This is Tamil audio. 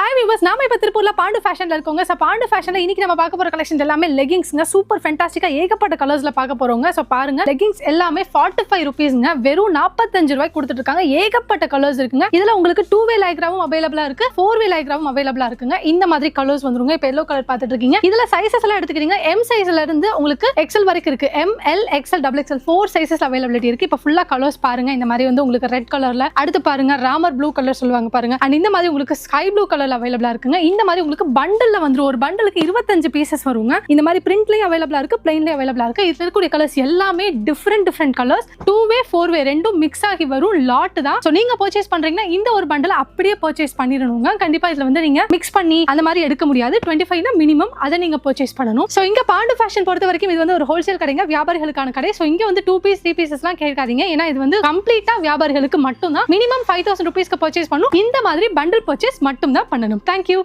ஹாய் வியூவர்ஸ், நாம இப்ப திருப்பூர்ல பாண்டு ஃபேஷன்ல இருக்கோங்க. சோ பாண்டு ஃபேஷன்ல இன்னைக்கு நம்ம பார்க்க போற கலெக்ஷன்ஸ் எல்லாமே லெகிங்ஸ்ங்க. சூப்பர் ஃபேண்டாஸ்டிக்கா ஏகப்பட்ட கலர்ஸ்ல பார்க்க போறோங்க. சோ பாருங்க, லெகிங்ஸ் எல்லாமே 45 ரூபீஸ்ங்க. வெறும் 45 ரூபாய்க்கு கொடுத்துட்டு இருக்காங்க. ஏகப்பட்ட கலர்ஸ் இருக்குங்க. இதுல உங்களுக்கு 2-வே லைக்ராவும் அவைலபிளா இருக்கு, 4-வே லைக்ராவும் அவைலபிளா இருக்குங்க. இந்த மாதிரி கலர்ஸ் வந்துருங்க. இப்ப எல்லோ கலர் பார்த்துட்டு இருக்கீங்க. இதுல சைஸஸ் எல்லாம் எடுத்துக்கிட்டீங்க, எம் சைஸ்ல இருந்து உங்களுக்கு எக்ஸ்எல் வரைக்கும் இருக்கு. M, L, XL, double XL 4 sizes availability இருக்கு. இப்ப ஃபுல்லா கலர்ஸ் பாருங்க. இந்த மாதிரி வந்து உங்களுக்கு ரெட் கலர்ல, அடுத்து பாருங்க ராமர் ப்ளூ கலர் சொல்லுவாங்க பாருங்க. அண்ட் இந்த மாதிரி உங்களுக்கு ஸ்கை ப்ளூ கலர்ல அவைலபிளா இருக்குங்க. இந்த மாதிரி உங்களுக்கு பண்டல்ல வந்துரும். ஒரு பண்டலுக்கு 25 பீசஸ் வருங்க. இந்த மாதிரி பிரிண்ட்லயும் அவைலபிளா இருக்கு, பிளைன்லயும் அவைலபிளா இருக்கு. இதுல இருக்கக்கூடிய கலர்ஸ் எல்லாமே டிஃபரெண்ட் கலர்ஸ். 2-வே 4-வே ரெண்டும் மிக்ஸ் ஆகி வரும் லாட் தான். சோ நீங்க பர்ச்சேஸ் பண்றீங்கன்னா இந்த ஒரு பண்டல் அப்படியே பர்ச்சேஸ் பண்ணிரணுங்க. கண்டிப்பா இதுல வந்து நீங்க மிக்ஸ் பண்ணி அந்த மாதிரி எடுக்க முடியாது. 25 தான் மினிமம், அதை நீங்க பர்ச்சேஸ் பண்ணணும். சோ இங்க பாண்டு ஃபேஷன் பொறுத்த வரைக்கும் இது வந்து ஒரு ஹோல்சேல் கடைங்க, வியாபாரிகளுக்கான கடை. சோ இங்க வந்து 2 பீஸ் 3 பீசஸ் எல்லாம் கேட்காதீங்க. ஏன்னா இது வந்து கம்ப்ளீட்டா வியாபாரிகளுக்கு மட்டும் தான். மினிமம் 5000 ரூபீஸ்க்கு பர்ச்சேஸ் பண்ணணும். இந்த மாதிரி பண்டல் பர்ச்சேஸ் மட்டும் தான் பண்ணணும். Thank you.